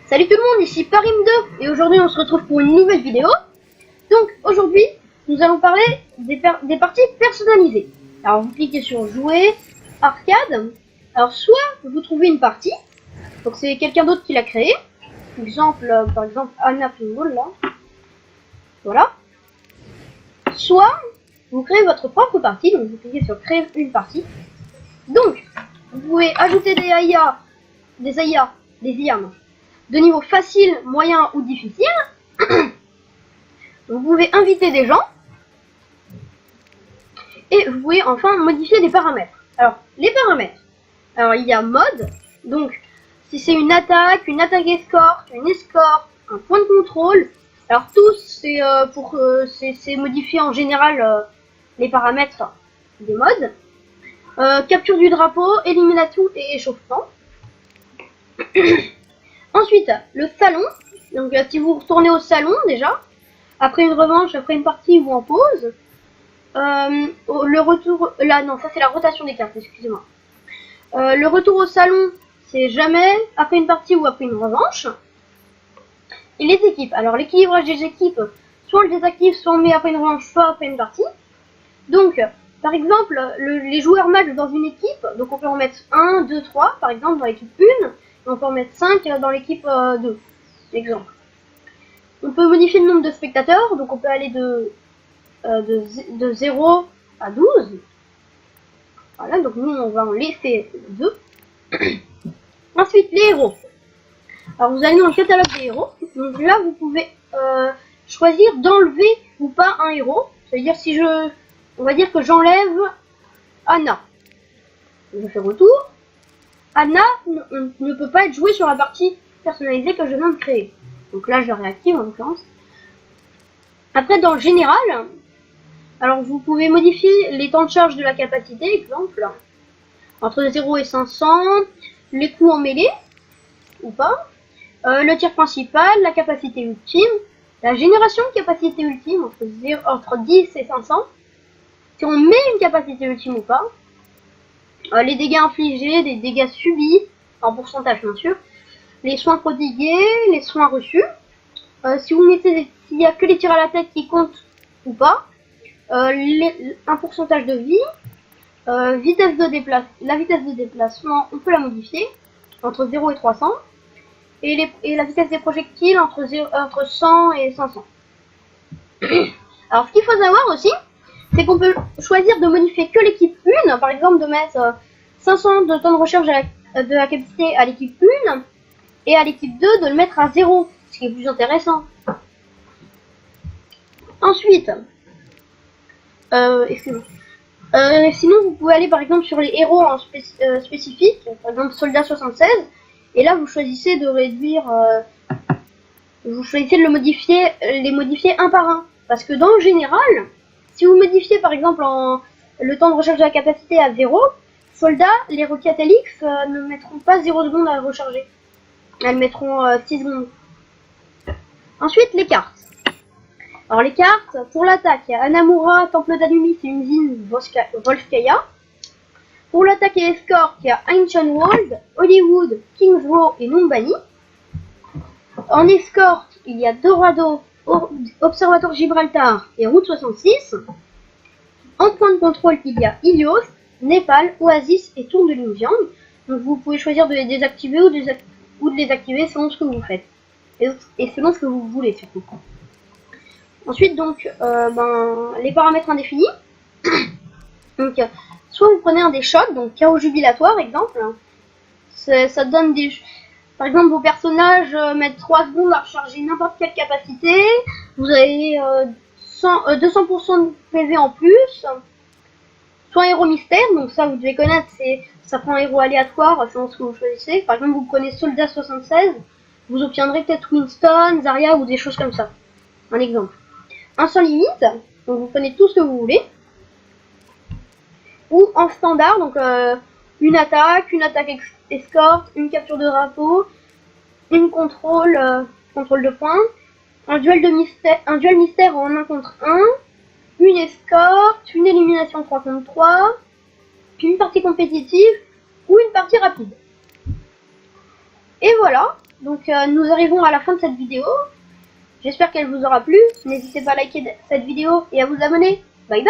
Salut tout le monde, ici Parim2 et aujourd'hui on se retrouve pour une nouvelle vidéo. Donc aujourd'hui nous allons parler des parties personnalisées. Alors vous cliquez sur jouer, arcade. Alors soit vous trouvez une partie, donc c'est quelqu'un d'autre qui l'a créée. Par exemple Anna Pinball là. Voilà. Soit vous créez votre propre partie, donc vous cliquez sur créer une partie. Donc vous pouvez ajouter des IA de niveau facile, moyen ou difficile. Vous pouvez inviter des gens. Et vous pouvez enfin modifier des paramètres. Alors, les paramètres. Alors, il y a mode. Donc, si c'est une attaque escorte, une escorte, un point de contrôle. Alors, tous, c'est modifier en général les paramètres des modes. Capture du drapeau, élimination et échauffement. Ensuite, le salon. Donc, si vous retournez au salon déjà, après une revanche, après une partie ou en pause, le retour, là non, ça c'est la rotation des cartes, excusez-moi. Le retour au salon, c'est jamais après une partie ou après une revanche. Et les équipes. Alors l'équilibrage des équipes, soit on le désactive, soit on met après une revanche, soit après une partie. Donc, par exemple, les joueurs matchent dans une équipe, donc on peut en mettre 1, 2, 3, par exemple, dans l'équipe 1, et on peut en mettre 5 dans l'équipe 2, exemple. On peut modifier le nombre de spectateurs, donc on peut aller de 0 à 12. Voilà, donc nous on va en laisser 2. Ensuite, les héros. Alors vous allez dans le catalogue des héros. Donc là vous pouvez choisir d'enlever ou pas un héros. C'est-à-dire si on va dire que j'enlève Anna. Je fais retour. Anna ne peut pas être jouée sur la partie personnalisée que je viens de créer. Donc là je la réactive en l'occurrence. Après dans le général, alors vous pouvez modifier les temps de charge de la capacité, exemple, entre 0 et 500, les coups en mêlée, ou pas, le tir principal, la capacité ultime, la génération de capacité ultime entre 10 et 500, si on met une capacité ultime ou pas, les dégâts infligés, les dégâts subis, en pourcentage bien sûr, les soins prodigués, les soins reçus, si vous mettez s'il n'y a que les tirs à la tête qui comptent ou pas, un pourcentage de vie, la vitesse de déplacement, on peut la modifier entre 0 et 300, et la vitesse des projectiles entre 100 et 500. Alors ce qu'il faut savoir aussi, c'est qu'on peut choisir de modifier que l'équipe 1, par exemple de mettre 500 de temps de recharge de la capacité à l'équipe 1, et à l'équipe 2 de le mettre à 0, ce qui est plus intéressant. Ensuite, sinon vous pouvez aller par exemple sur les héros spécifiques, par exemple soldat 76, et là vous choisissez de réduire, vous choisissez de les modifier un par un, parce que dans le général, si vous modifiez par exemple le temps de recharge de la capacité à 0, soldats, les roquettes LX ne mettront pas 0 secondes à recharger, elles mettront 6 secondes. Ensuite les cartes. Alors les cartes, pour l'attaque, il y a Anamura, Temple d'Anumis et Unzin Volskaya. Pour l'attaque et escorte, il y a Ancient World, Hollywood, Kings Row et Numbani. En escorte, il y a Dorado, Observatoire Gibraltar et Route 66. En point de contrôle, il y a Ilios, Népal, Oasis et Tour de Linjiang. Donc vous pouvez choisir de les désactiver ou de les activer selon ce que vous faites. Et selon ce que vous voulez surtout. Ensuite, donc, les paramètres indéfinis. Donc, soit vous prenez un des chocs, donc chaos jubilatoire, exemple. Ça donne des... Par exemple, vos personnages mettent 3 secondes à recharger n'importe quelle capacité. Vous avez 200% de PV en plus. Soit un héros mystère, donc ça vous devez connaître, ça prend un héros aléatoire selon ce que vous choisissez. Par exemple, vous prenez Soldat 76, vous obtiendrez peut-être Winston, Zarya ou des choses comme ça. Un exemple. Un sans limite, donc vous prenez tout ce que vous voulez. Ou en standard, donc une attaque escorte, une capture de drapeau, une contrôle de points, un duel mystère en 1 contre 1, une escorte, une élimination 3 contre 3, une partie compétitive ou une partie rapide. Et voilà, Donc nous arrivons à la fin de cette vidéo. J'espère qu'elle vous aura plu. N'hésitez pas à liker cette vidéo et à vous abonner. Bye bye.